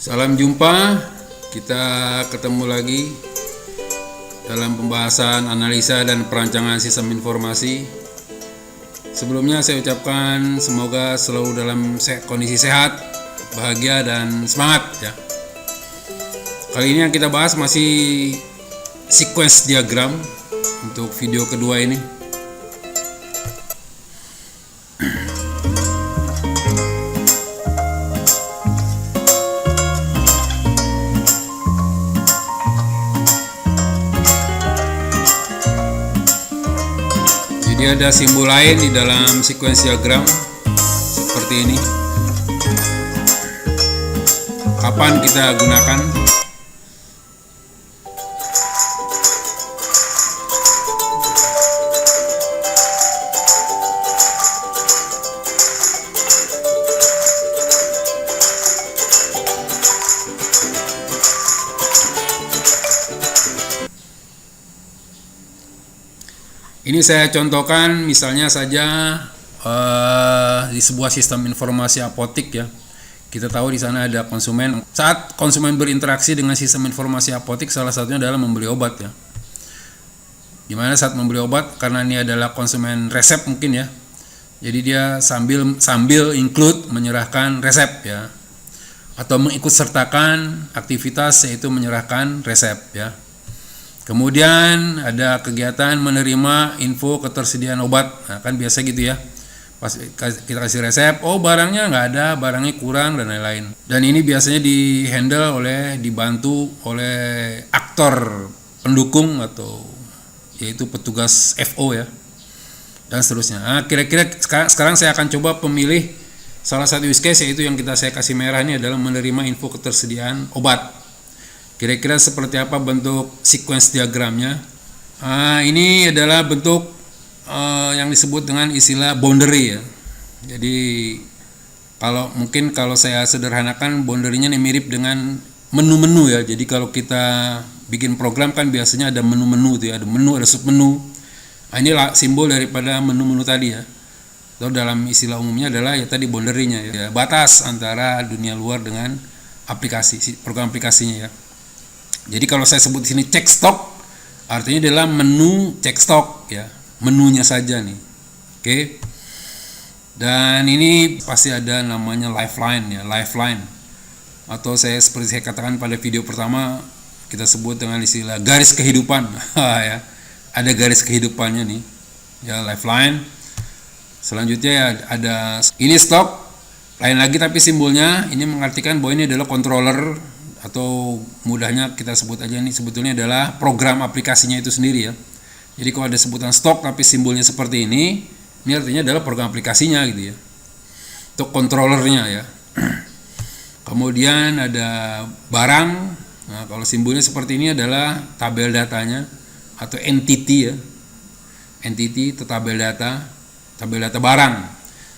Salam jumpa, kita ketemu lagi dalam pembahasan analisa dan perancangan sistem informasi. Sebelumnya saya ucapkan semoga selalu dalam kondisi sehat, bahagia dan semangat ya. Kali ini yang kita bahas masih sequence diagram untuk video kedua ini. Jadi ada simbol lain di dalam sequence diagram seperti ini. Kapan kita gunakan? Ini saya contohkan misalnya saja di sebuah sistem informasi apotik ya. Kita tahu di sana ada konsumen. Saat konsumen berinteraksi dengan sistem informasi apotik, salah satunya adalah membeli obat ya. Dimana saat membeli obat, karena ini adalah konsumen resep mungkin ya. Jadi dia sambil include menyerahkan resep ya, atau mengikut sertakan aktivitas yaitu menyerahkan resep ya. Kemudian ada kegiatan menerima info ketersediaan obat. Nah, kan biasa gitu ya. Pas kita kasih resep, oh barangnya nggak ada, barangnya kurang dan lain-lain. Dan ini biasanya dibantu oleh aktor pendukung atau yaitu petugas FO ya. Dan seterusnya. Nah, kira-kira sekarang saya akan coba pemilih salah satu use case, yaitu yang saya kasih merah ini adalah menerima info ketersediaan obat. Kira-kira seperti apa bentuk sequence diagramnya? Ini adalah bentuk yang disebut dengan istilah boundary ya. Jadi kalau saya sederhanakan, boundary-nya ini mirip dengan menu-menu ya. Jadi kalau kita bikin program kan biasanya ada menu-menu tuh ya, ada menu, ada submenu. Ini simbol daripada menu-menu tadi ya. Atau dalam istilah umumnya adalah ya tadi boundary-nya ya, batas antara dunia luar dengan program aplikasinya ya. Jadi kalau saya sebut di sini check stock, artinya adalah menu check stock ya, menunya saja nih. Oke. Dan ini pasti ada namanya lifeline ya, lifeline. Atau seperti saya katakan pada video pertama, kita sebut dengan istilah garis kehidupan. Ya. Ada garis kehidupannya nih. Ya, lifeline. Selanjutnya ya ada ini stock, lain lagi tapi simbolnya ini mengartikan bahwa ini adalah controller, atau mudahnya kita sebut aja ini sebetulnya adalah program aplikasinya itu sendiri ya. Jadi kalau ada sebutan stok tapi simbolnya seperti ini artinya adalah program aplikasinya gitu ya. Untuk controllernya ya. Kemudian ada barang. Nah, kalau simbolnya seperti ini adalah tabel datanya atau entity ya. Entity atau tabel data barang.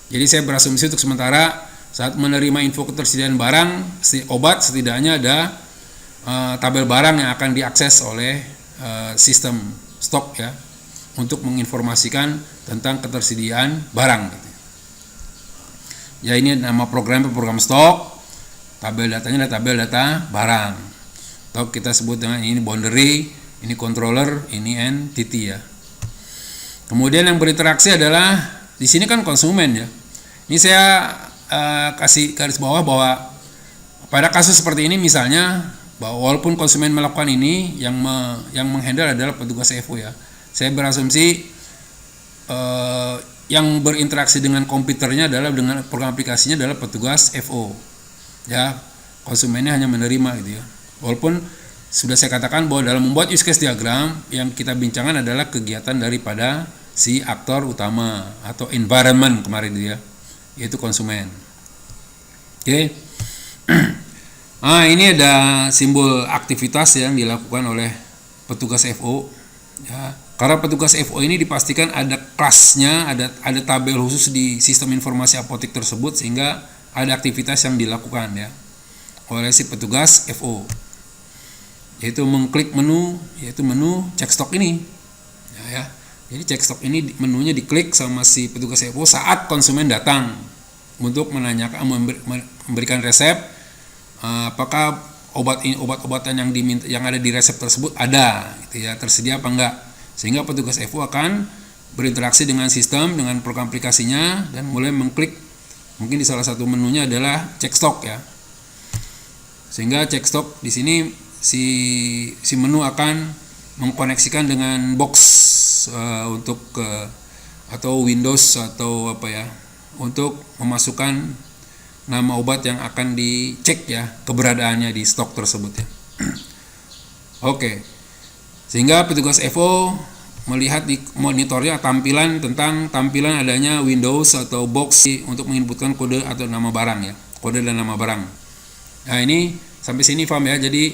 Jadi saya berasumsi untuk sementara saat menerima info ketersediaan barang, obat, setidaknya ada tabel barang yang akan diakses oleh sistem stok ya, untuk menginformasikan tentang ketersediaan barang. Ya, ini nama program stok, tabel datanya adalah tabel data barang. Atau kita sebut dengan ini boundary, ini controller, ini entity ya. Kemudian yang berinteraksi adalah di sini kan konsumen ya. Ini saya kasih garis bawah bahwa pada kasus seperti ini misalnya bahwa walaupun konsumen melakukan ini, yang menghandle adalah petugas FO ya. Saya berasumsi yang berinteraksi dengan komputernya adalah dengan program aplikasinya adalah petugas FO. Ya, konsumennya hanya menerima gitu ya. Walaupun sudah saya katakan bahwa dalam membuat use case diagram yang kita bincangkan adalah kegiatan daripada si aktor utama atau environment kemarin dia, yaitu konsumen. Oke. Ini ada simbol aktivitas yang dilakukan oleh petugas FO ya. Karena petugas FO ini dipastikan ada kelasnya, ada tabel khusus di sistem informasi apotik tersebut, sehingga ada aktivitas yang dilakukan ya oleh si petugas FO, yaitu mengklik menu, yaitu menu check stock ini ya. Jadi check stock ini menunya diklik sama si petugas FO saat konsumen datang untuk menanyakan, memberikan resep apakah obat-obatan yang ada di resep tersebut ada gitu ya, tersedia apa enggak, sehingga petugas FO akan berinteraksi dengan sistem, dengan program aplikasinya, dan mulai mengklik. Mungkin di salah satu menunya adalah cek stok ya, sehingga cek stok di sini si menu akan mengkoneksikan dengan box untuk atau Windows atau apa ya, untuk memasukkan nama obat yang akan dicek ya keberadaannya di stok tersebut ya. Oke. Sehingga petugas FO melihat di monitornya tampilan adanya Windows atau box untuk menginputkan kode atau nama barang ya, kode dan nama barang. Nah, ini sampai sini paham ya. Jadi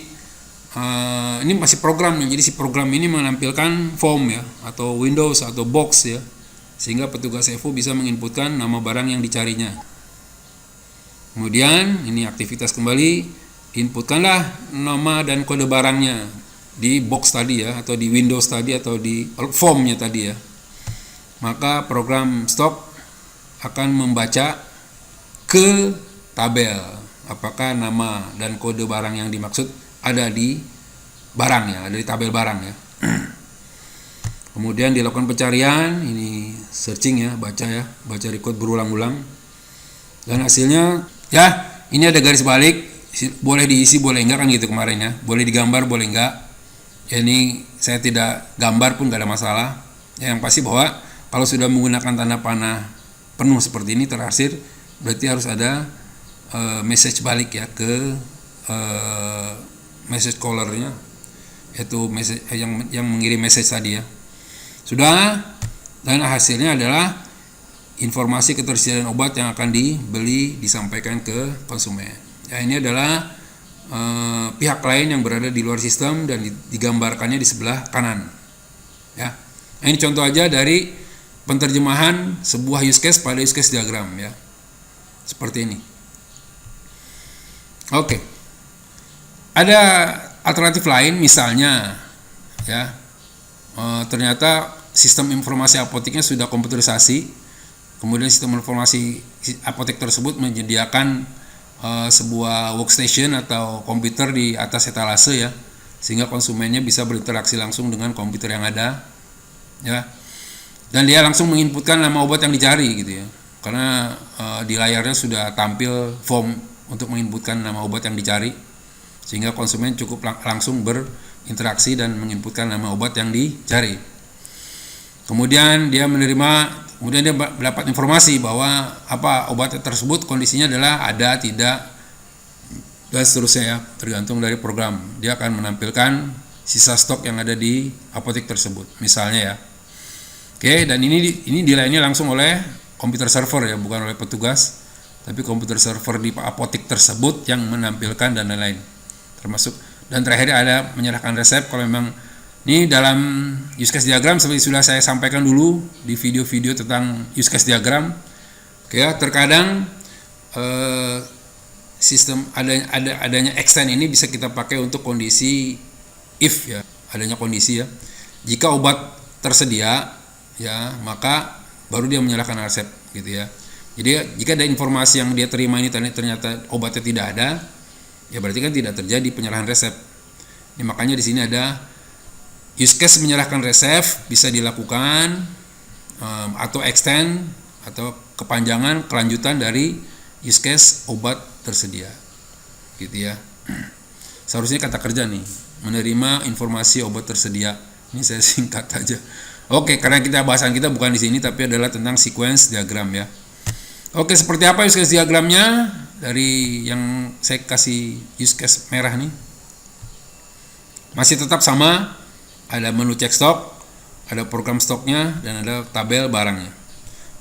ini masih program ya. Jadi si program ini menampilkan form ya, atau Windows atau box ya, sehingga petugas FO bisa menginputkan nama barang yang dicarinya. Kemudian ini aktivitas kembali, inputkanlah nama dan kode barangnya di box tadi ya, atau di Windows tadi, atau di formnya tadi ya. Maka program stok akan membaca ke tabel apakah nama dan kode barang yang dimaksud ada di barang ya, ada di tabel barang ya. Kemudian dilakukan pencarian, ini searching ya, baca record berulang-ulang, dan hasilnya ya, ini ada garis balik, boleh diisi boleh enggak kan gitu kemarin ya, boleh digambar boleh enggak ya. Ini saya tidak gambar pun enggak ada masalah ya, yang pasti bahwa kalau sudah menggunakan tanda panah penuh seperti ini terarsir, berarti harus ada message balik ya ke message callernya, yaitu message yang mengirim message tadi ya. Sudah, dan hasilnya adalah informasi ketersediaan obat yang akan dibeli disampaikan ke konsumen. Ya, ini adalah pihak lain yang berada di luar sistem dan digambarkannya di sebelah kanan. Ya, nah, ini contoh aja dari penterjemahan sebuah use case pada use case diagram ya, seperti ini. Oke, ada alternatif lain misalnya ya, ternyata sistem informasi apoteknya sudah komputerisasi. Kemudian sistem informasi apotek tersebut menyediakan sebuah workstation atau komputer di atas etalase ya, sehingga konsumennya bisa berinteraksi langsung dengan komputer yang ada ya, dan dia langsung menginputkan nama obat yang dicari gitu ya, karena di layarnya sudah tampil form untuk menginputkan nama obat yang dicari, sehingga konsumen cukup langsung berinteraksi dan menginputkan nama obat yang dicari. Kemudian dia mendapat informasi bahwa obat tersebut kondisinya adalah ada, tidak, dan seterusnya ya, tergantung dari program. Dia akan menampilkan sisa stok yang ada di apotek tersebut, misalnya ya. Oke, dan ini dilayani langsung oleh komputer server ya, bukan oleh petugas, tapi komputer server di apotek tersebut yang menampilkan dan lain-lain. Termasuk, dan terakhir ada menyerahkan resep kalau memang. Ini dalam use case diagram seperti sudah saya sampaikan dulu di video-video tentang use case diagram. Oke ya, terkadang sistem adanya extend ini bisa kita pakai untuk kondisi if ya, adanya kondisi ya. Jika obat tersedia ya, maka baru dia menyerahkan resep gitu ya. Jadi jika ada informasi yang dia terima ini ternyata obatnya tidak ada, ya berarti kan tidak terjadi penyerahan resep. Ini makanya di sini ada use case menyerahkan resep bisa dilakukan atau extend atau kepanjangan kelanjutan dari use case obat tersedia gitu ya. Seharusnya kata kerja nih, menerima informasi obat tersedia. Ini saya singkat aja. Oke, karena bahasan kita bukan di sini tapi adalah tentang sequence diagram ya. Oke, seperti apa use case diagramnya dari yang saya kasih use case merah nih? Masih tetap sama. Ada menu cek stok, ada program stoknya, dan ada tabel barangnya.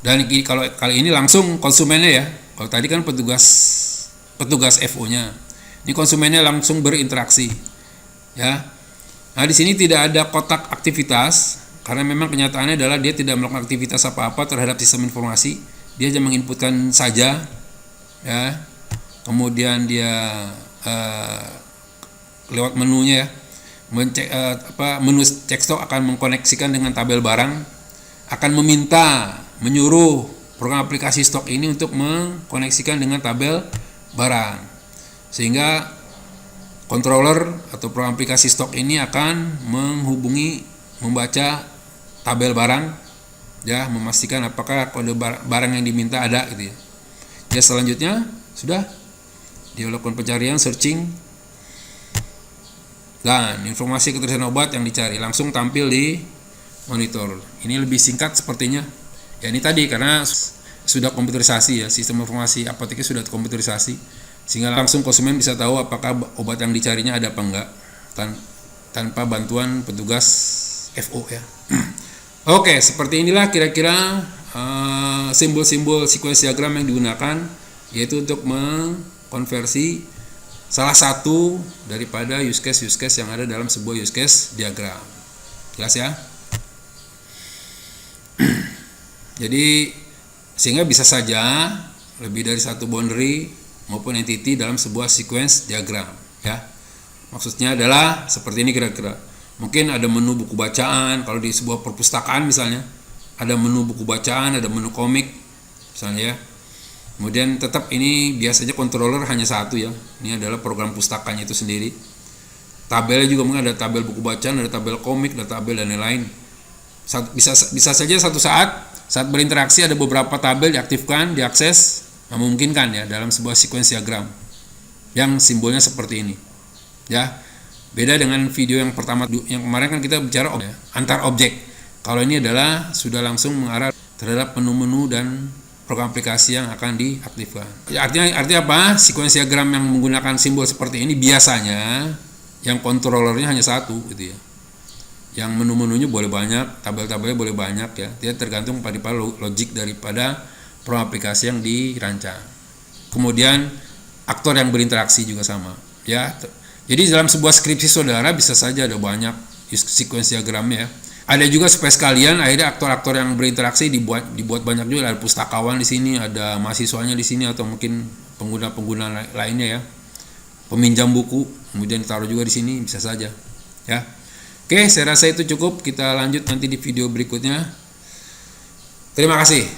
Dan kalau kali ini langsung konsumennya ya. Kalau tadi kan petugas FO-nya. Ini konsumennya langsung berinteraksi. Ya. Nah, di sini tidak ada kotak aktivitas karena memang kenyataannya adalah dia tidak melakukan aktivitas apa-apa terhadap sistem informasi. Dia hanya menginputkan saja ya. Kemudian dia lewat menunya ya. Menu cek stok akan mengkoneksikan dengan tabel barang, akan menyuruh program aplikasi stok ini untuk mengkoneksikan dengan tabel barang. Sehingga controller atau program aplikasi stok ini akan membaca tabel barang, ya, memastikan apakah kode barang yang diminta ada gitu ya. Ya, selanjutnya sudah dia lakukan pencarian, searching, dan informasi ketersediaan obat yang dicari langsung tampil di monitor. Ini lebih singkat sepertinya. Ya, ini tadi karena sudah komputerisasi ya, sistem informasi apoteknya sudah komputerisasi, sehingga langsung konsumen bisa tahu apakah obat yang dicarinya ada apa enggak tanpa bantuan petugas FO ya. Oke, seperti inilah kira-kira simbol-simbol sequence diagram yang digunakan, yaitu untuk mengkonversi salah satu daripada use case yang ada dalam sebuah use case diagram. Jelas ya? Jadi sehingga bisa saja lebih dari satu boundary maupun entity dalam sebuah sequence diagram ya. Maksudnya adalah seperti ini kira-kira. Mungkin ada menu buku bacaan, kalau di sebuah perpustakaan misalnya, ada menu buku bacaan, ada menu komik misalnya ya. Kemudian tetap ini biasanya controller hanya satu ya. Ini adalah program pustakanya itu sendiri. Tabelnya juga mungkin ada tabel buku bacaan, ada tabel komik, ada tabel dan lain-lain. Bisa saja satu saat berinteraksi ada beberapa tabel diaktifkan, diakses, memungkinkan ya dalam sebuah sequence diagram yang simbolnya seperti ini. Ya. Beda dengan video yang pertama, yang kemarin kan kita bicara antar objek. Kalau ini adalah sudah langsung mengarah terhadap menu-menu dan program aplikasi yang akan diaktifkan. Ya, artinya apa? Sequence diagram yang menggunakan simbol seperti ini biasanya yang controllernya hanya satu gitu ya. Yang menu-menunya boleh banyak, tabel-tabelnya boleh banyak ya. Dia tergantung pada logik daripada program aplikasi yang dirancang. Kemudian aktor yang berinteraksi juga sama ya. Jadi dalam sebuah skripsi saudara bisa saja ada banyak sequence diagramnya ya. Ada juga supaya sekalian akhirnya aktor-aktor yang berinteraksi dibuat banyak juga. Ada pustakawan di sini, ada mahasiswanya di sini, atau mungkin pengguna-pengguna lainnya ya. Peminjam buku, kemudian ditaruh juga di sini, bisa saja ya. Oke, saya rasa itu cukup. Kita lanjut nanti di video berikutnya. Terima kasih.